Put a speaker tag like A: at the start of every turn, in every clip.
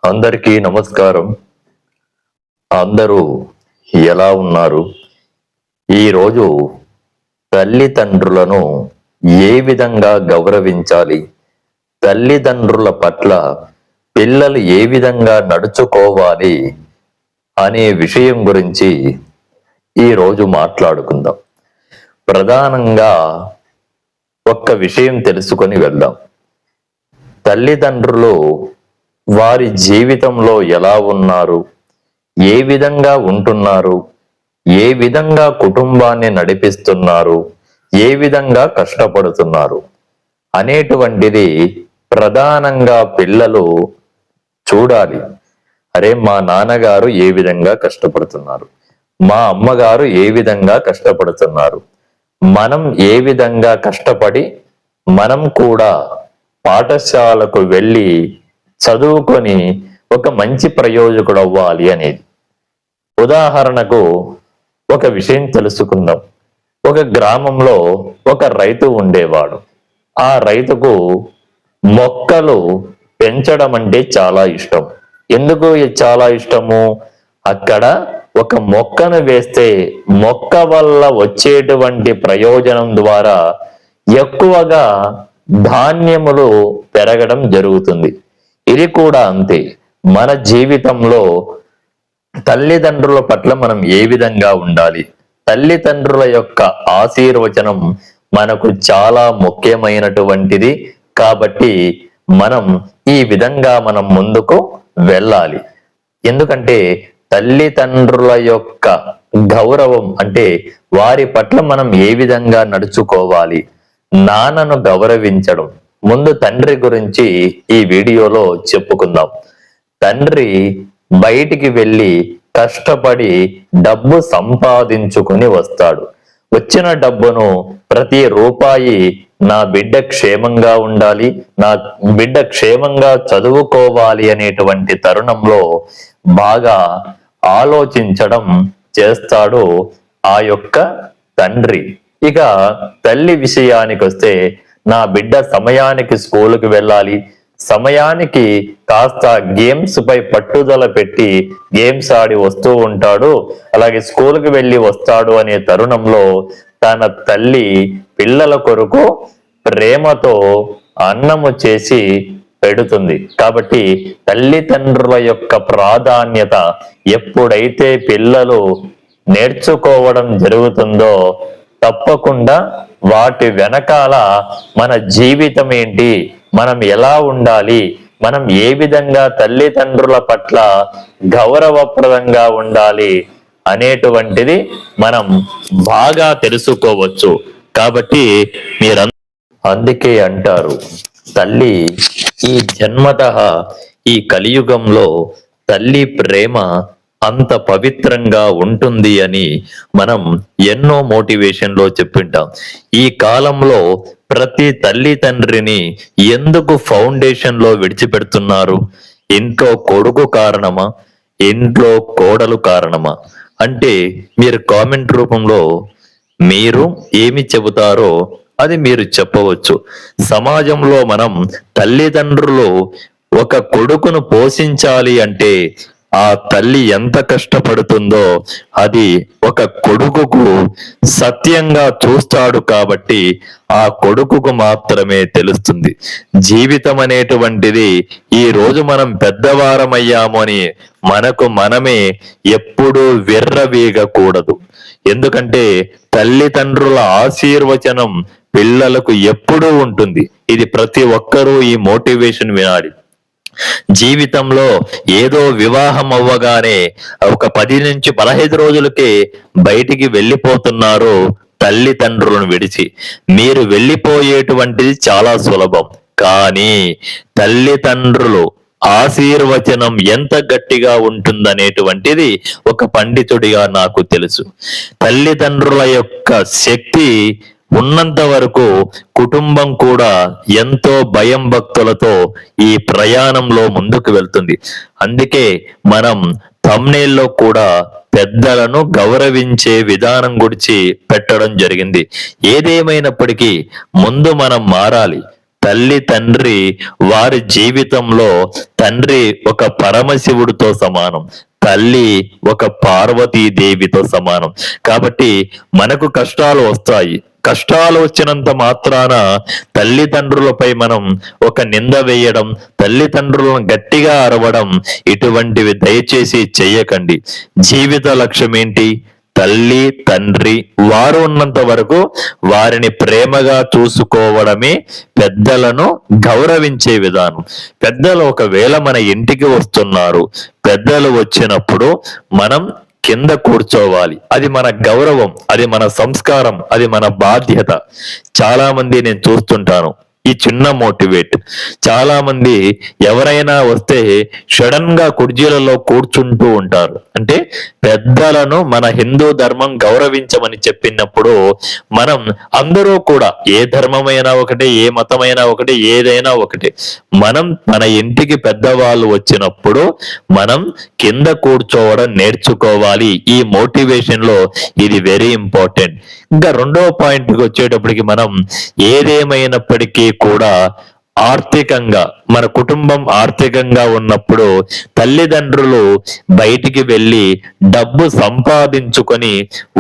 A: అందరికీ నమస్కారం. అందరూ ఎలా ఉన్నారు? ఈరోజు తల్లిదండ్రులను ఏ విధంగా గౌరవించాలి, తల్లిదండ్రుల పట్ల పిల్లలు ఏ విధంగా నడుచుకోవాలి అనే విషయం గురించి ఈరోజు మాట్లాడుకుందాం. ప్రధానంగా ఒక్క విషయం తెలుసుకొని వెళ్దాం. తల్లిదండ్రులు వారి జీవితంలో ఎలా ఉన్నారు, ఏ విధంగా ఉంటున్నారు, ఏ విధంగా కుటుంబాన్ని నడిపిస్తున్నారు, ఏ విధంగా కష్టపడుతున్నారు అనేటువంటిది ప్రధానంగా పిల్లలు చూడాలి. అరే, మా నాన్నగారు ఏ విధంగా కష్టపడుతున్నారు, మా అమ్మగారు ఏ విధంగా కష్టపడుతున్నారు, మనం ఏ విధంగా కష్టపడి మనం కూడా పాఠశాలకు వెళ్ళి చదువుకొని ఒక మంచి ప్రయోజకుడు అవ్వాలి అనేది. ఉదాహరణకు ఒక విషయం తెలుసుకుందాం. ఒక గ్రామంలో ఒక రైతు ఉండేవాడు. ఆ రైతుకు మొక్కలు పెంచడం అంటే చాలా ఇష్టం. ఎందుకు చాలా ఇష్టము? అక్కడ ఒక మొక్కను వేస్తే మొక్క వల్ల వచ్చేటువంటి ప్రయోజనం ద్వారా ఎక్కువగా ధాన్యములు పెరగడం జరుగుతుంది. ఇది కూడా అంతే. మన జీవితంలో తల్లిదండ్రుల పట్ల మనం ఏ విధంగా ఉండాలి, తల్లిదండ్రుల యొక్క ఆశీర్వచనం మనకు చాలా ముఖ్యమైనటువంటిది. కాబట్టి మనం ఈ విధంగా మనం ముందుకు వెళ్ళాలి. ఎందుకంటే తల్లిదండ్రుల యొక్క గౌరవం అంటే వారి పట్ల మనం ఏ విధంగా నడుచుకోవాలి. నాన్నను గౌరవించడం. ముందు తండ్రి గురించి ఈ వీడియోలో చెప్పుకుందాం. తండ్రి బయటికి వెళ్ళి కష్టపడి డబ్బు సంపాదించుకుని వస్తాడు. వచ్చిన డబ్బును ప్రతి రూపాయి నా బిడ్డ క్షేమంగా ఉండాలి, నా బిడ్డ క్షేమంగా చదువుకోవాలి అనేటువంటి తరుణంలో బాగా ఆలోచించడం చేస్తాడు ఆ యొక్క తండ్రి. ఇక తల్లి విషయానికి వస్తే, నా బిడ్డ సమయానికి స్కూలుకి వెళ్ళాలి, సమయానికి కాస్త గేమ్స్ పై పట్టుదల పెట్టి గేమ్స్ ఆడి వస్తూ ఉంటాడు, అలాగే స్కూల్కి వెళ్ళి వస్తాడు అనే తరుణంలో తన తల్లి పిల్లల కొరకు ప్రేమతో అన్నము చేసి పెడుతుంది. కాబట్టి తల్లిదండ్రుల యొక్క ప్రాధాన్యత ఎప్పుడైతే పిల్లలు నేర్చుకోవడం జరుగుతుందో తప్పకుండా వాటి వెనకాల మన జీవితం ఏంటి, మనం ఎలా ఉండాలి, మనం ఏ విధంగా తల్లిదండ్రుల పట్ల గౌరవప్రదంగా ఉండాలి అనేటువంటిది మనం బాగా తెలుసుకోవచ్చు. కాబట్టి అందుకే అంటారు, తల్లి ఈ జన్మతః ఈ కలియుగంలో తల్లి ప్రేమ అంత పవిత్రంగా ఉంటుంది అని మనం ఎన్నో మోటివేషన్లో చెప్పింటాం. ఈ కాలంలో ప్రతి తల్లి తండ్రిని ఎందుకు ఫౌండేషన్ లో విడిచిపెడుతున్నారు? ఇంట్లో కొడుకు కారణమా, ఇంట్లో కోడలు కారణమా అంటే మీరు కామెంట్ రూపంలో మీరు ఏమి చెబుతారో అది మీరు చెప్పవచ్చు. సమాజంలో మనం తల్లిదండ్రులు ఒక కొడుకును పోషించాలి అంటే ఆ తల్లి ఎంత కష్టపడుతుందో అది ఒక కొడుకుకు సత్యంగా చూస్తాడు. కాబట్టి ఆ కొడుకుకు మాత్రమే తెలుస్తుంది. జీవితం అనేటువంటిది ఈ రోజు మనం పెద్దవారమయ్యాము అని మనకు మనమే ఎప్పుడూ విర్రవీగకూడదు. ఎందుకంటే తల్లిదండ్రుల ఆశీర్వచనం పిల్లలకు ఎప్పుడూ ఉంటుంది. ఇది ప్రతి ఒక్కరూ ఈ మోటివేషన్ వినాలి. జీవితంలో ఏదో వివాహం అవ్వగానే ఒక 10 నుంచి 15 రోజులకే బయటికి వెళ్ళిపోతున్నారు తల్లిదండ్రులను విడిచి. మీరు వెళ్ళిపోయేటువంటిది చాలా సులభం, కానీ తల్లిదండ్రులు ఆశీర్వచనం ఎంత గట్టిగా ఉంటుందనేటువంటిది ఒక పండితుడిగా నాకు తెలుసు. తల్లిదండ్రుల యొక్క శక్తి ఉన్నంత వరకు కుటుంబం కూడా ఎంతో భయం భక్తులతో ఈ ప్రయాణంలో ముందుకు వెళ్తుంది. అందుకే మనం థంబ్నెయిల్లో కూడా పెద్దలను గౌరవించే విధానం గురించి పెట్టడం జరిగింది. ఏదేమైనప్పటికీ ముందు మనం మారాలి. తల్లి తండ్రి వారి జీవితంలో తండ్రి ఒక పరమశివుడితో సమానం, తల్లి ఒక పార్వతీదేవితో సమానం. కాబట్టి మనకు కష్టాలు వస్తాయి. కష్టాలు వచ్చినంత మాత్రాన తల్లిదండ్రులపై మనం ఒక నింద వేయడం, తల్లిదండ్రులను గట్టిగా అరవడం, ఇటువంటివి దయచేసి చెయ్యకండి. జీవిత లక్ష్యం ఏంటి? తల్లి తండ్రి వారు ఉన్నంత వరకు వారిని ప్రేమగా చూసుకోవడమే పెద్దలను గౌరవించే విధానం. పెద్దలు ఒకవేళ మన ఇంటికి వస్తున్నారు, పెద్దలు వచ్చినప్పుడు మనం కింద కూర్చోవాలి. అది మన గౌరవం, అది మన సంస్కారం, అది మన బాధ్యత. చాలా మంది నేను చూస్తుంటాను, ఈ చిన్న మోటివేట్, చాలా మంది ఎవరైనా వస్తే సడన్ గా కుర్చీలలో కూర్చుంటూ ఉంటారు. అంటే పెద్దలను మన హిందూ ధర్మం గౌరవించమని చెప్పినప్పుడు మనం అందరూ కూడా ఏ ధర్మమైనా ఒకటే, ఏ మతమైనా ఒకటే, ఏదైనా ఒకటే, మనం మన ఇంటికి పెద్దవాళ్ళు వచ్చినప్పుడు మనం కింద కూర్చోవడం నేర్చుకోవాలి. ఈ మోటివేషన్ లో ఇది వెరీ ఇంపార్టెంట్. ఇంకా రెండవ పాయింట్కి వచ్చేటప్పటికి మనం ఏదేమైనప్పటికీ కూడా ఆర్థికంగా మన కుటుంబం ఆర్థికంగా ఉన్నప్పుడు తల్లిదండ్రులు బయటికి వెళ్ళి డబ్బు సంపాదించుకొని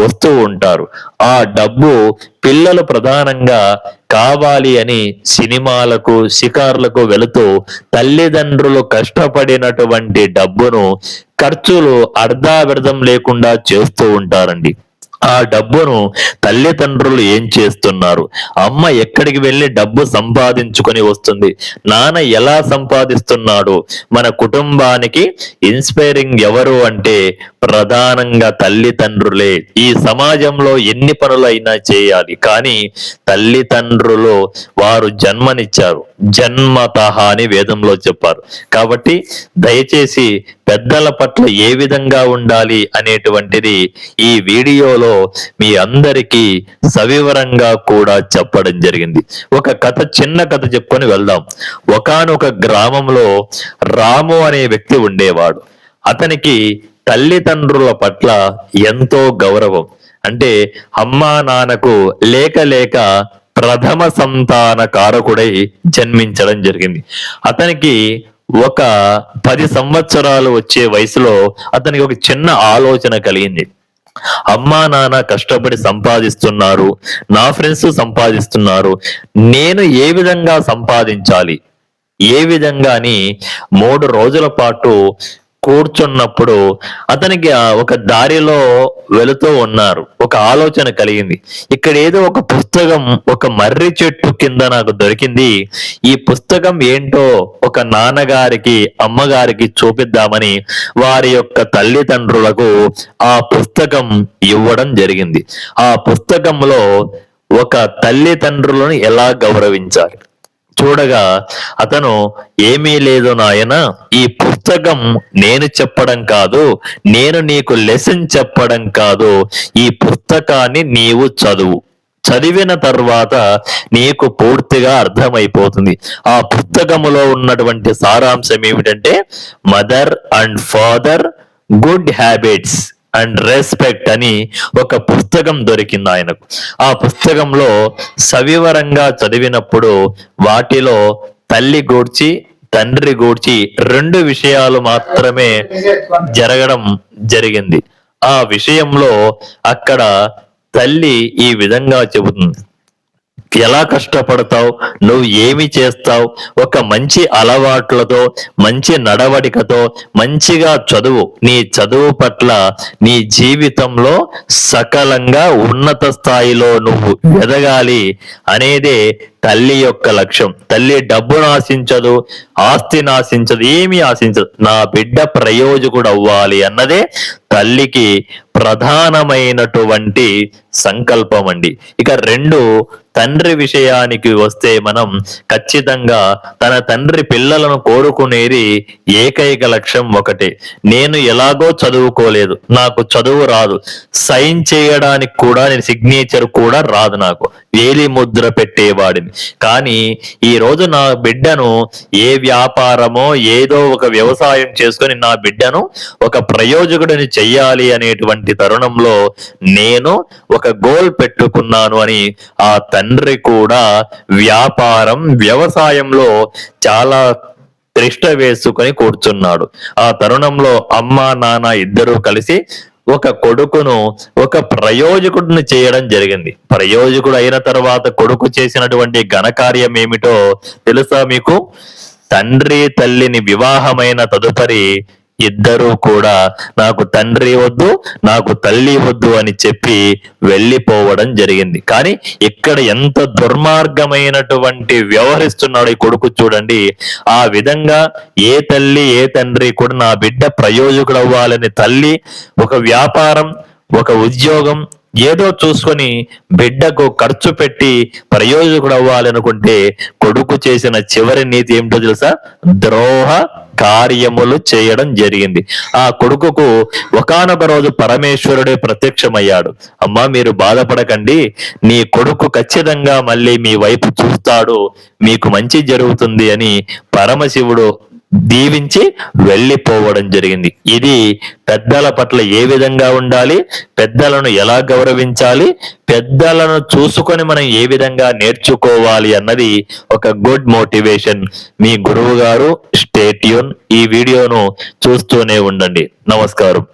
A: వస్తూ ఉంటారు. ఆ డబ్బు పిల్లలు ప్రధానంగా కావాలి అని సినిమాలకు షికార్లకు వెళుతూ తల్లిదండ్రులు కష్టపడినటువంటి డబ్బును ఖర్చులు అర్ధావిర్ధం లేకుండా చేస్తూ ఉంటారండి. ఆ డబ్బును తల్లిదండ్రులు ఏం చేస్తున్నారు? అమ్మ ఎక్కడికి వెళ్ళి డబ్బు సంపాదించుకొని వస్తుంది, నాన్న ఎలా సంపాదిస్తున్నాడు? మన కుటుంబానికి ఇన్స్పైరింగ్ ఎవరు అంటే ప్రధానంగా తల్లిదండ్రులే. ఈ సమాజంలో ఎన్ని పనులైనా చేయాలి, కానీ తల్లిదండ్రులు వారు జన్మనిచ్చారు, జన్మతః అని వేదంలో చెప్పారు. కాబట్టి దయచేసి పెద్దల పట్ల ఏ విధంగా ఉండాలి అనేటువంటిది ఈ వీడియోలో మీ అందరికీ సవివరంగా కూడా చెప్పడం జరిగింది. ఒక కథ, చిన్న కథ చెప్పుకొని వెళ్దాం. ఒకానొక గ్రామంలో రాము అనే వ్యక్తి ఉండేవాడు. అతనికి తల్లిదండ్రుల పట్ల ఎంతో గౌరవం. అంటే అమ్మా నాన్నకు లేక లేక ప్రథమ సంతాన కారకుడై జన్మించడం జరిగింది. అతనికి ఒక 10 సంవత్సరాలు వచ్చే వయసులో అతనికి ఒక చిన్న ఆలోచన కలిగింది. అమ్మా నాన్న కష్టపడి సంపాదిస్తున్నారు, నా ఫ్రెండ్స్ సంపాదిస్తున్నారు, నేను ఏ విధంగా సంపాదించాలి, ఏ విధంగా అని 3 రోజుల పాటు కూర్చున్నప్పుడు అతనికి ఒక దారిలో వెళుతూ ఉన్నారు. ఒక ఆలోచన కలిగింది. ఇక్కడ ఏదో ఒక పుస్తకం ఒక మర్రి చెట్టు కింద నాకు దొరికింది. ఈ పుస్తకం ఏంటో ఒక నాన్నగారికి అమ్మగారికి చూపిద్దామని వారి యొక్క తల్లిదండ్రులకు ఆ పుస్తకం ఇవ్వడం జరిగింది. ఆ పుస్తకంలో ఒక తల్లిదండ్రులను ఎలా గౌరవించాలి చూడగా అతను, ఏమీ లేదు నాయన, ఈ పుస్తకం నేను చెప్పడం కాదు, నేను నీకు లెసన్ చెప్పడం కాదు, ఈ పుస్తకాన్ని నీవు చదువు, చదివిన తర్వాత నీకు పూర్తిగా అర్థమైపోతుంది. ఆ పుస్తకములో ఉన్నటువంటి సారాంశం ఏమిటంటే mother and father, good habits and respect అని ఒక పుస్తకం దొరికింది ఆయనకు. ఆ పుస్తకంలో సవివరంగా చదివినప్పుడు వాటిలో తల్లి గూర్చి తండ్రి గూర్చి 2 విషయాలు మాత్రమే జరగడం జరిగింది. ఆ విషయంలో అక్కడ తల్లి ఈ విధంగా చెబుతుంది, ఎలా కష్టపడతావు, నువ్వు ఏమి చేస్తావు, ఒక మంచి అలవాట్లతో మంచి నడవడికతో మంచిగా చదువు, నీ చదువు పట్ల నీ జీవితంలో సకలంగా ఉన్నత స్థాయిలో నువ్వు ఎదగాలి అనేదే తల్లి యొక్క లక్ష్యం. తల్లి డబ్బును ఆశించదు, ఆస్తిని ఆశించదు, ఏమీ ఆశించదు. నా బిడ్డ ప్రయోజకుడు అవ్వాలి అన్నదే తల్లికి ప్రధానమైనటువంటి సంకల్పం అండి. ఇక 2, తండ్రి విషయానికి వస్తే మనం ఖచ్చితంగా తన తండ్రి పిల్లలను కోరుకునేది ఏకైక లక్ష్యం ఒకటే. నేను ఎలాగో చదువుకోలేదు, నాకు చదువు రాదు, సైన్ చేయడానికి కూడా నేను సిగ్నేచర్ కూడా రాదు, నాకు వేలి ముద్ర పెట్టేవాడిని, కానీ ఈ రోజు నా బిడ్డను ఏ వ్యాపారమో ఏదో ఒక వ్యవసాయం చేసుకొని నా బిడ్డను ఒక ప్రయోజకుడిని చెయ్యాలి అనేటువంటి చేస్తున్నటువంటి తరుణంలో నేను ఒక గోల్ పెట్టుకున్నాను అని ఆ తండ్రి కూడా వ్యవసాయంలో చాలా తిష్ట వేసుకొని కూర్చున్నాడు. ఆ తరుణంలో అమ్మ నాన్న ఇద్దరూ కలిసి ఒక కొడుకును ఒక ప్రయోజకుడిని చేయడం జరిగింది. ప్రయోజకుడు అయిన తర్వాత కొడుకు చేసినటువంటి ఘనకార్యం ఏమిటో తెలుసా మీకు? తండ్రి తల్లిని వివాహమైన తదుపరి ఇద్దరూ కూడా నాకు తండ్రి వద్దు, నాకు తల్లి వద్దు అని చెప్పి వెళ్ళిపోవడం జరిగింది. కానీ ఇక్కడ ఎంత దుర్మార్గమైనటువంటి వ్యవహరిస్తున్నాడు ఈ కొడుకు చూడండి. ఆ విధంగా ఏ తల్లి ఏ తండ్రి కూడా నా బిడ్డ ప్రయోజకుడు అవ్వాలని తల్లి ఒక వ్యాపారం, ఒక ఉద్యోగం ఏదో చూసుకొని బిడ్డకు ఖర్చు పెట్టి ప్రయోజకుడు అవ్వాలనుకుంటే కొడుకు చేసిన చివరి నీతి ఏమిటో తెలుసా? ద్రోహ కార్యములు చేయడం జరిగింది. ఆ కొడుకుకు ఒకానొక రోజు పరమేశ్వరుడే ప్రత్యక్షమయ్యాడు. అమ్మా, మీరు బాధపడకండి, నీ కొడుకు ఖచ్చితంగా మళ్ళీ మీ వైపు చూస్తాడు, మీకు మంచి జరుగుతుంది అని పరమశివుడు దీవించి వెళ్ళిపోవడం జరిగింది. ఇది పెద్దల పట్ల ఏ విధంగా ఉండాలి, పెద్దలను ఎలా గౌరవించాలి, పెద్దలను చూసుకొని మనం ఏ విధంగా నేర్చుకోవాలి అన్నది ఒక గుడ్ మోటివేషన్. మీ గురువు గారు స్టే ట్యూన్. ఈ వీడియోను చూస్తూనే ఉండండి. నమస్కారం.